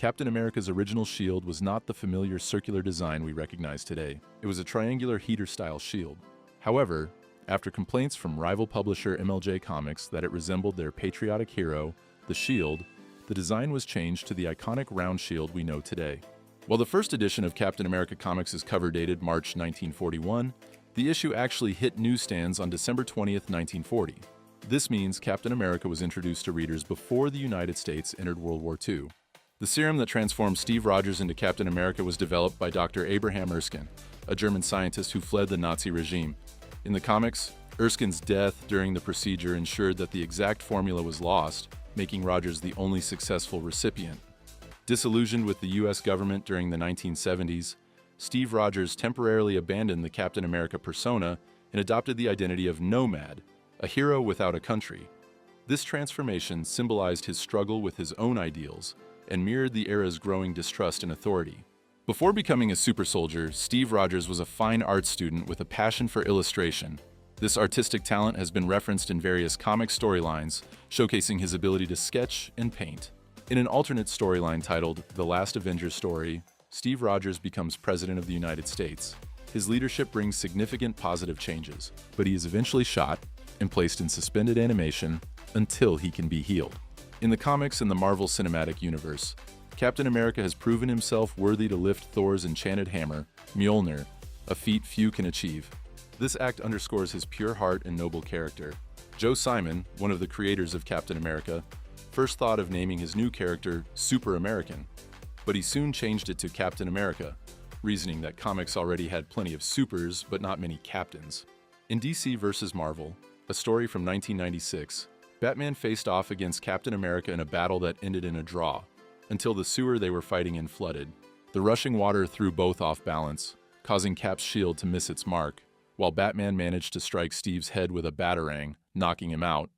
Captain America's original shield was not the familiar circular design we recognize today. It was a triangular heater-style shield. However, after complaints from rival publisher MLJ Comics that it resembled their patriotic hero, the Shield, the design was changed to the iconic round shield we know today. While the first edition of Captain America Comics is cover dated March 1941, the issue actually hit newsstands on December 20th, 1940. This means Captain America was introduced to readers before the United States entered World War II. The serum that transformed Steve Rogers into Captain America was developed by Dr. Abraham Erskine, a German scientist who fled the Nazi regime. In the comics, Erskine's death during the procedure ensured that the exact formula was lost, making Rogers the only successful recipient. Disillusioned with the US government during the 1970s, Steve Rogers temporarily abandoned the Captain America persona and adopted the identity of Nomad, a hero without a country. This transformation symbolized his struggle with his own ideals and mirrored the era's growing distrust in authority. Before becoming a super soldier, Steve Rogers was a fine arts student with a passion for illustration. This artistic talent has been referenced in various comic storylines, showcasing his ability to sketch and paint. In an alternate storyline titled The First Avenger story, Steve Rogers becomes President of the United States. His leadership brings significant positive changes, but he is eventually shot and placed in suspended animation until he can be healed. In the comics and the Marvel Cinematic Universe, Captain America has proven himself worthy to lift Thor's enchanted hammer, Mjolnir, a feat few can achieve. This act underscores his pure heart and noble character. Joe Simon, one of the creators of Captain America, first thought of naming his new character Super American, but he soon changed it to Captain America, reasoning that comics already had plenty of supers but not many captains. In DC vs. Marvel, a story from 1996, Batman faced off against Captain America in a battle that ended in a draw, until the sewer they were fighting in flooded. The rushing water threw both off balance, causing Cap's shield to miss its mark, while Batman managed to strike Steve's head with a batarang, knocking him out.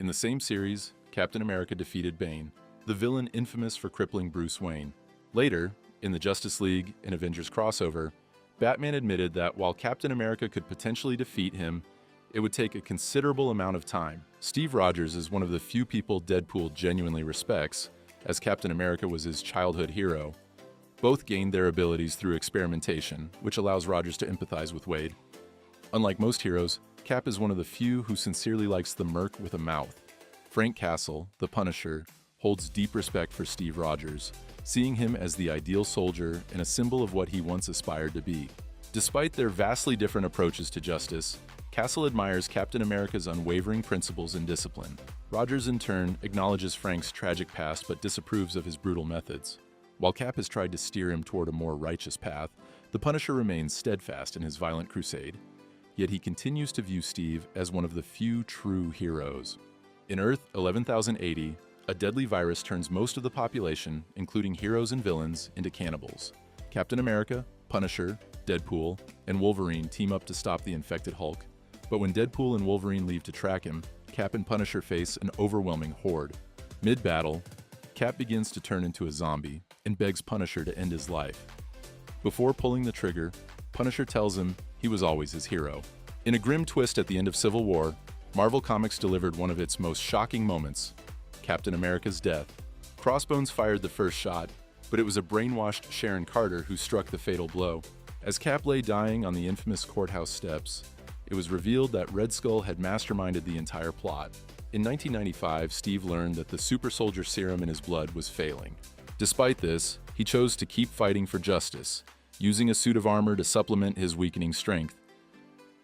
In the same series, Captain America defeated Bane, the villain infamous for crippling Bruce Wayne. Later, in the Justice League and Avengers crossover, Batman admitted that while Captain America could potentially defeat him, it would take a considerable amount of time. Steve Rogers is one of the few people Deadpool genuinely respects, as Captain America was his childhood hero. Both gained their abilities through experimentation, which allows Rogers to empathize with Wade. Unlike most heroes, Cap is one of the few who sincerely likes the merc with a mouth. Frank Castle, the Punisher, holds deep respect for Steve Rogers, seeing him as the ideal soldier and a symbol of what he once aspired to be. Despite their vastly different approaches to justice, Castle admires Captain America's unwavering principles and discipline. Rogers, in turn, acknowledges Frank's tragic past but disapproves of his brutal methods. While Cap has tried to steer him toward a more righteous path, the Punisher remains steadfast in his violent crusade. Yet he continues to view Steve as one of the few true heroes. In Earth 11080, a deadly virus turns most of the population, including heroes and villains, into cannibals. Captain America, Punisher, Deadpool, and Wolverine team up to stop the infected Hulk. But when Deadpool and Wolverine leave to track him, Cap and Punisher face an overwhelming horde. Mid-battle, Cap begins to turn into a zombie and begs Punisher to end his life. Before pulling the trigger, Punisher tells him he was always his hero. In a grim twist at the end of Civil War, Marvel Comics delivered one of its most shocking moments, Captain America's death. Crossbones fired the first shot, but it was a brainwashed Sharon Carter who struck the fatal blow. As Cap lay dying on the infamous courthouse steps, it was revealed that Red Skull had masterminded the entire plot. In 1995, Steve learned that the super soldier serum in his blood was failing. Despite this, he chose to keep fighting for justice, using a suit of armor to supplement his weakening strength.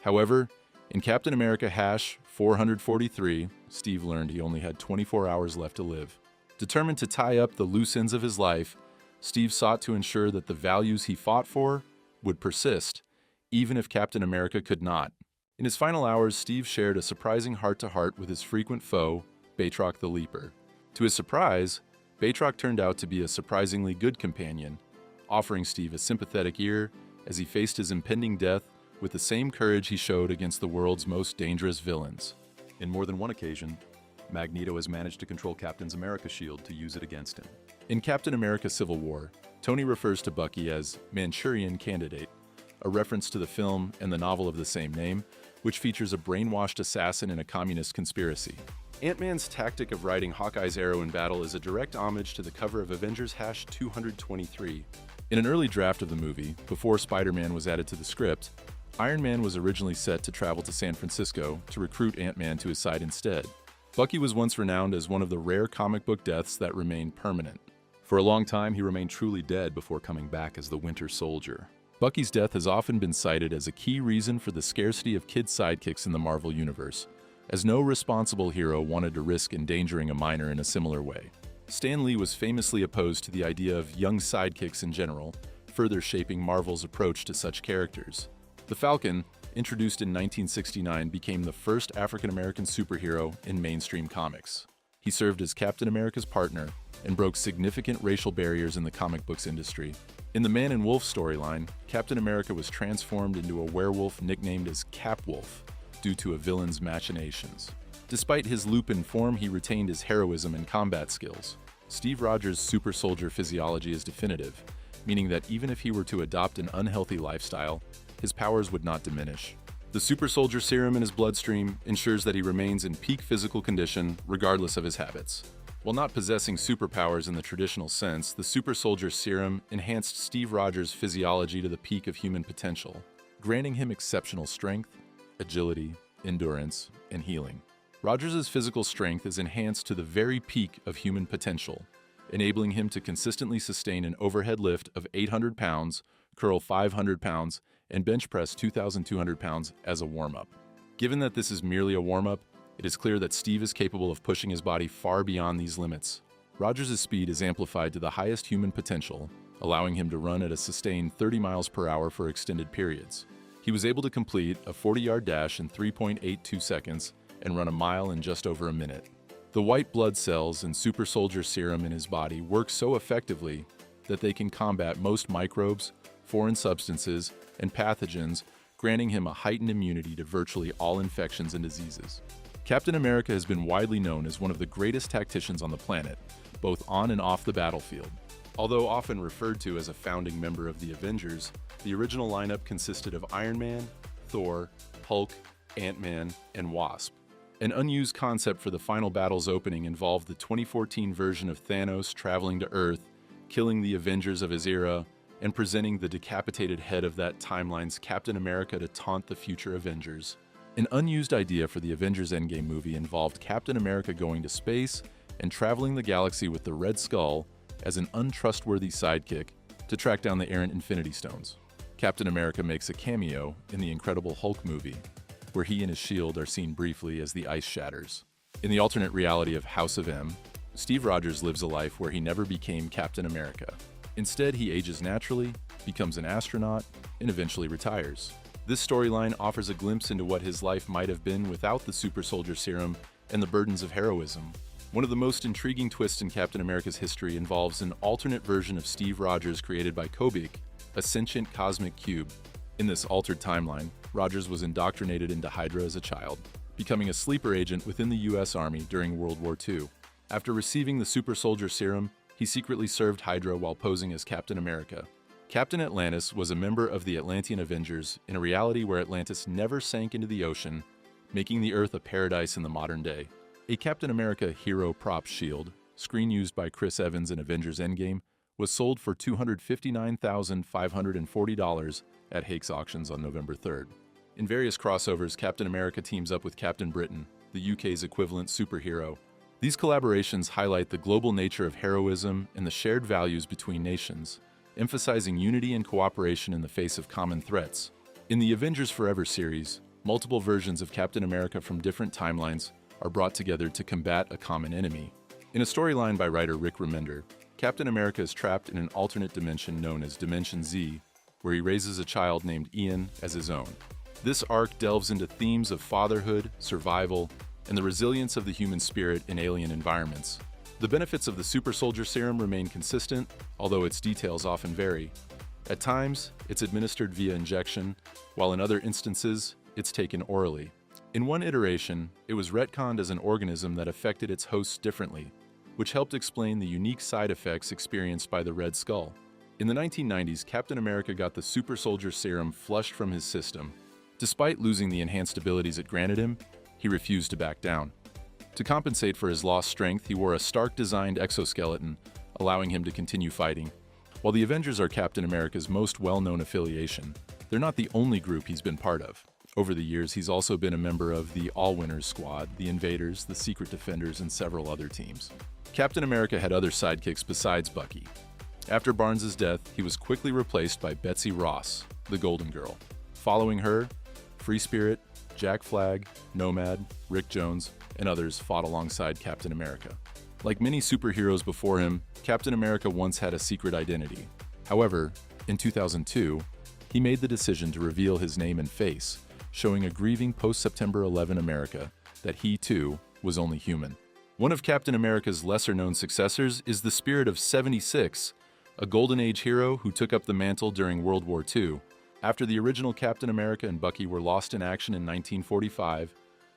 However, in Captain America #443, Steve learned he only had 24 hours left to live. Determined to tie up the loose ends of his life, Steve sought to ensure that the values he fought for would persist, even if Captain America could not. In his final hours, Steve shared a surprising heart-to-heart with his frequent foe, Batroc the Leaper. To his surprise, Batroc turned out to be a surprisingly good companion, offering Steve a sympathetic ear as he faced his impending death with the same courage he showed against the world's most dangerous villains. In more than one occasion, Magneto has managed to control Captain America's shield to use it against him. In Captain America Civil War, Tony refers to Bucky as Manchurian Candidate, a reference to the film and the novel of the same name, which features a brainwashed assassin in a communist conspiracy. Ant-Man's tactic of riding Hawkeye's arrow in battle is a direct homage to the cover of Avengers #223. In an early draft of the movie, before Spider-Man was added to the script, Iron Man was originally set to travel to San Francisco to recruit Ant-Man to his side instead. Bucky was once renowned as one of the rare comic book deaths that remain permanent. For a long time, he remained truly dead before coming back as the Winter Soldier. Bucky's death has often been cited as a key reason for the scarcity of kid sidekicks in the Marvel Universe, as no responsible hero wanted to risk endangering a minor in a similar way. Stan Lee was famously opposed to the idea of young sidekicks in general, further shaping Marvel's approach to such characters. The Falcon, introduced in 1969, became the first African-American superhero in mainstream comics. He served as Captain America's partner and broke significant racial barriers in the comic books industry. In the Man and Wolf storyline, Captain America was transformed into a werewolf nicknamed as Capwolf due to a villain's machinations. Despite his Lupin form, he retained his heroism and combat skills. Steve Rogers' super soldier physiology is definitive, meaning that even if he were to adopt an unhealthy lifestyle, his powers would not diminish. The super soldier serum in his bloodstream ensures that he remains in peak physical condition regardless of his habits. While not possessing superpowers in the traditional sense, the super soldier serum enhanced Steve Rogers' physiology to the peak of human potential, granting him exceptional strength, agility, endurance, and healing. Rogers' physical strength is enhanced to the very peak of human potential, enabling him to consistently sustain an overhead lift of 800 pounds, curl 500 pounds, and bench press 2,200 pounds as a warm-up. Given that this is merely a warm-up, it is clear that Steve is capable of pushing his body far beyond these limits. Rogers' speed is amplified to the highest human potential, allowing him to run at a sustained 30 miles per hour for extended periods. He was able to complete a 40-yard dash in 3.82 seconds and run a mile in just over a minute. The white blood cells and super soldier serum in his body work so effectively that they can combat most microbes, foreign substances, and pathogens, granting him a heightened immunity to virtually all infections and diseases. Captain America has been widely known as one of the greatest tacticians on the planet, both on and off the battlefield. Although often referred to as a founding member of the Avengers, the original lineup consisted of Iron Man, Thor, Hulk, Ant-Man, and Wasp. An unused concept for the final battle's opening involved the 2014 version of Thanos traveling to Earth, killing the Avengers of his era, and presenting the decapitated head of that timeline's Captain America to taunt the future Avengers. An unused idea for the Avengers Endgame movie involved Captain America going to space and traveling the galaxy with the Red Skull as an untrustworthy sidekick to track down the errant Infinity Stones. Captain America makes a cameo in the Incredible Hulk movie, where he and his shield are seen briefly as the ice shatters. In the alternate reality of House of M, Steve Rogers lives a life where he never became Captain America. Instead, he ages naturally, becomes an astronaut, and eventually retires. This storyline offers a glimpse into what his life might have been without the super soldier serum and the burdens of heroism. One of the most intriguing twists in Captain America's history involves an alternate version of Steve Rogers created by Kobik, a sentient cosmic cube. In this altered timeline, Rogers was indoctrinated into Hydra as a child, becoming a sleeper agent within the US Army during World War II. After receiving the super soldier serum, he secretly served Hydra while posing as Captain America. Captain Atlantis was a member of the Atlantean Avengers in a reality where Atlantis never sank into the ocean, making the Earth a paradise in the modern day. A Captain America hero prop shield, screen used by Chris Evans in Avengers Endgame, was sold for $259,540 at Hakes Auctions on November 3rd. In various crossovers, Captain America teams up with Captain Britain, the UK's equivalent superhero. These collaborations highlight the global nature of heroism and the shared values between nations, emphasizing unity and cooperation in the face of common threats. In the Avengers Forever series, multiple versions of Captain America from different timelines are brought together to combat a common enemy. In a storyline by writer Rick Remender, Captain America is trapped in an alternate dimension known as Dimension Z, where he raises a child named Ian as his own. This arc delves into themes of fatherhood, survival, and the resilience of the human spirit in alien environments. The benefits of the super soldier serum remain consistent, although its details often vary. At times, it's administered via injection, while in other instances, it's taken orally. In one iteration, it was retconned as an organism that affected its hosts differently, which helped explain the unique side effects experienced by the Red Skull. In the 1990s, Captain America got the super soldier serum flushed from his system. Despite losing the enhanced abilities it granted him, he refused to back down. To compensate for his lost strength, he wore a Stark-designed exoskeleton, allowing him to continue fighting. While the Avengers are Captain America's most well-known affiliation, they're not the only group he's been part of. Over the years, he's also been a member of the All-Winners Squad, the Invaders, the Secret Defenders, and several other teams. Captain America had other sidekicks besides Bucky. After Barnes' death, he was quickly replaced by Betsy Ross, the Golden Girl. Following her, Free Spirit, Jack Flag, Nomad, Rick Jones, and others fought alongside Captain America. Like many superheroes before him, Captain America once had a secret identity. However, in 2002, he made the decision to reveal his name and face, showing a grieving post-September 11 America that he, too, was only human. One of Captain America's lesser-known successors is the Spirit of 76, a Golden Age hero who took up the mantle during World War II. After the original Captain America and Bucky were lost in action in 1945,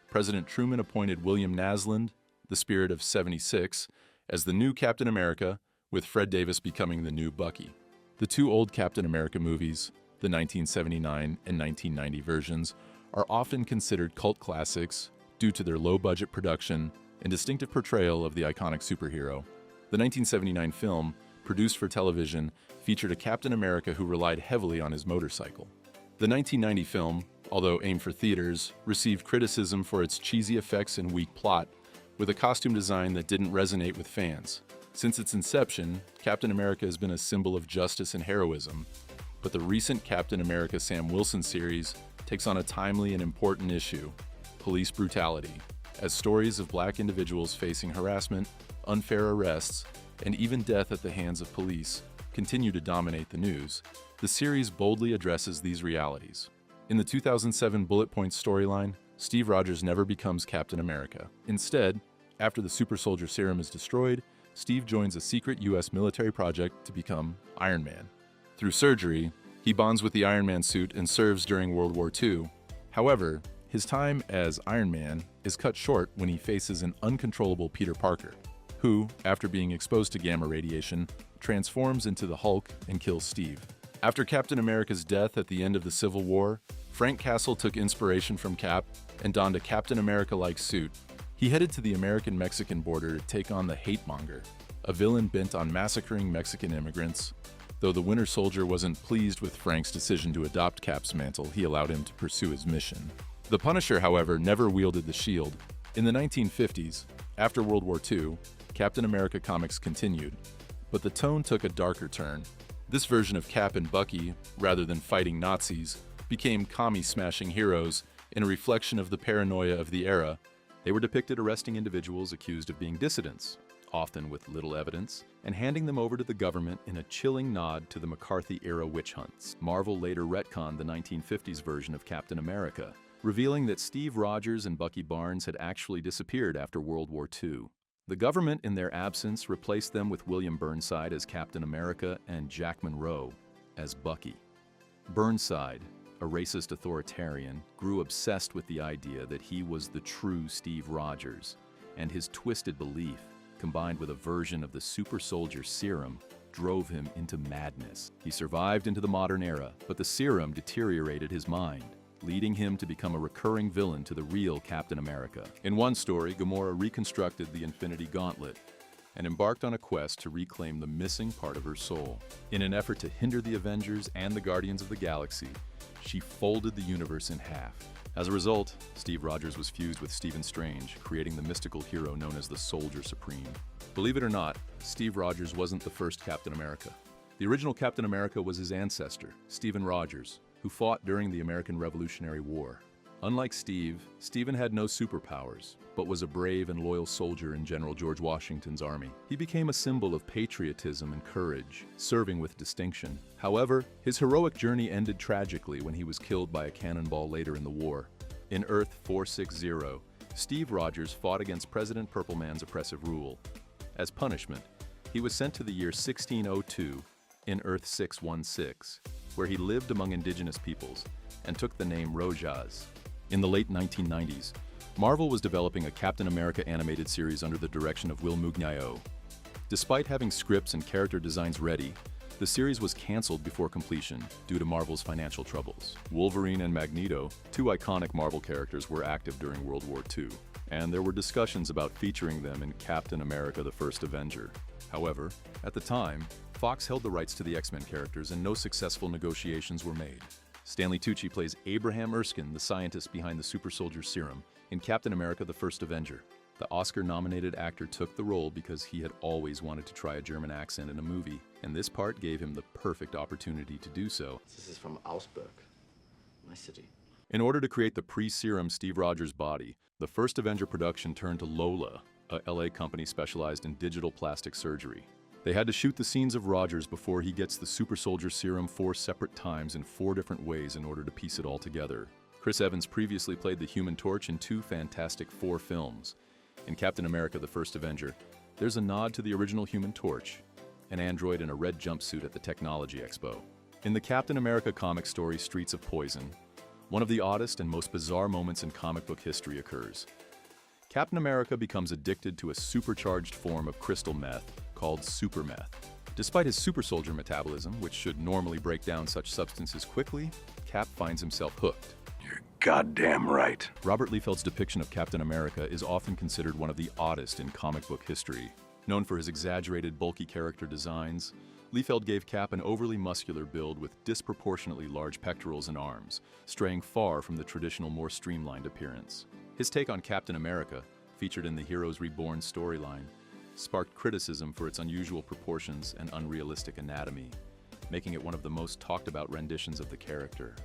President Truman appointed William Naslund, the Spirit of 76, as the new Captain America, with Fred Davis becoming the new Bucky. The two old Captain America movies, the 1979 and 1990 versions, are often considered cult classics due to their low-budget production and distinctive portrayal of the iconic superhero. The 1979 film, produced for television, featured a Captain America who relied heavily on his motorcycle. The 1990 film, although aimed for theaters, received criticism for its cheesy effects and weak plot, with a costume design that didn't resonate with fans. Since its inception, Captain America has been a symbol of justice and heroism, but the recent Captain America Sam Wilson series takes on a timely and important issue: police brutality. As stories of Black individuals facing harassment, unfair arrests, and even death at the hands of police continue to dominate the news, the series boldly addresses these realities. In the 2007 Bullet Point storyline, Steve Rogers never becomes Captain America. Instead, after the super soldier serum is destroyed, Steve joins a secret U.S. military project to become Iron Man. Through surgery, he bonds with the Iron Man suit and serves during World War II. However, his time as Iron Man is cut short when he faces an uncontrollable Peter Parker, who, after being exposed to gamma radiation, transforms into the Hulk and kills Steve. After Captain America's death at the end of the Civil War, Frank Castle took inspiration from Cap and donned a Captain America-like suit. He headed to the American-Mexican border to take on the Hate Monger, a villain bent on massacring Mexican immigrants. Though the Winter Soldier wasn't pleased with Frank's decision to adopt Cap's mantle, he allowed him to pursue his mission. The Punisher, however, never wielded the shield. In the 1950s, after World War II, Captain America comics continued, but the tone took a darker turn. This version of Cap and Bucky, rather than fighting Nazis, became commie-smashing heroes in a reflection of the paranoia of the era. They were depicted arresting individuals accused of being dissidents, often with little evidence, and handing them over to the government in a chilling nod to the McCarthy-era witch hunts. Marvel later retconned the 1950s version of Captain America, revealing that Steve Rogers and Bucky Barnes had actually disappeared after World War II. The government, in their absence, replaced them with William Burnside as Captain America and Jack Monroe as Bucky. Burnside, a racist authoritarian, grew obsessed with the idea that he was the true Steve Rogers, and his twisted belief, combined with a version of the super soldier serum, drove him into madness. He survived into the modern era, but the serum deteriorated his mind, leading him to become a recurring villain to the real Captain America. In one story, Gamora reconstructed the Infinity Gauntlet and embarked on a quest to reclaim the missing part of her soul. In an effort to hinder the Avengers and the Guardians of the Galaxy, she folded the universe in half. As a result, Steve Rogers was fused with Stephen Strange, creating the mystical hero known as the Soldier Supreme. Believe it or not, Steve Rogers wasn't the first Captain America. The original Captain America was his ancestor, Stephen Rogers, who fought during the American Revolutionary War. Unlike Steve, Stephen had no superpowers, but was a brave and loyal soldier in General George Washington's army. He became a symbol of patriotism and courage, serving with distinction. However, his heroic journey ended tragically when he was killed by a cannonball later in the war. In Earth 460, Steve Rogers fought against President Purple Man's oppressive rule. As punishment, he was sent to the year 1602 in Earth 616, where he lived among indigenous peoples and took the name Rojas. In the late 1990s, Marvel was developing a Captain America animated series under the direction of Will Mugnayo. Despite having scripts and character designs ready, the series was canceled before completion due to Marvel's financial troubles. Wolverine and Magneto, two iconic Marvel characters, were active during World War II, and there were discussions about featuring them in Captain America: The First Avenger. However, at the time, Fox held the rights to the X-Men characters and no successful negotiations were made. Stanley Tucci plays Abraham Erskine, the scientist behind the super soldier serum, in Captain America: The First Avenger. The Oscar-nominated actor took the role because he had always wanted to try a German accent in a movie, and this part gave him the perfect opportunity to do so. This is from Augsburg, my city. In order to create the pre-serum Steve Rogers body, the First Avenger production turned to Lola, a LA company specialized in digital plastic surgery. They had to shoot the scenes of Rogers before he gets the super soldier serum 4 separate times in 4 different ways in order to piece it all together. Chris Evans previously played the Human Torch in 2 Fantastic Four films. In Captain America: The First Avenger, there's a nod to the original Human Torch, an android in a red jumpsuit at the Technology Expo. In the Captain America comic story Streets of Poison, one of the oddest and most bizarre moments in comic book history occurs. Captain America becomes addicted to a supercharged form of crystal meth called super meth. Despite his super soldier metabolism, which should normally break down such substances quickly, Cap finds himself hooked. You're goddamn right. Robert Liefeld's depiction of Captain America is often considered one of the oddest in comic book history. Known for his exaggerated, bulky character designs, Liefeld gave Cap an overly muscular build with disproportionately large pectorals and arms, straying far from the traditional, more streamlined appearance. His take on Captain America, featured in the Heroes Reborn storyline, sparked criticism for its unusual proportions and unrealistic anatomy, making it one of the most talked about renditions of the character.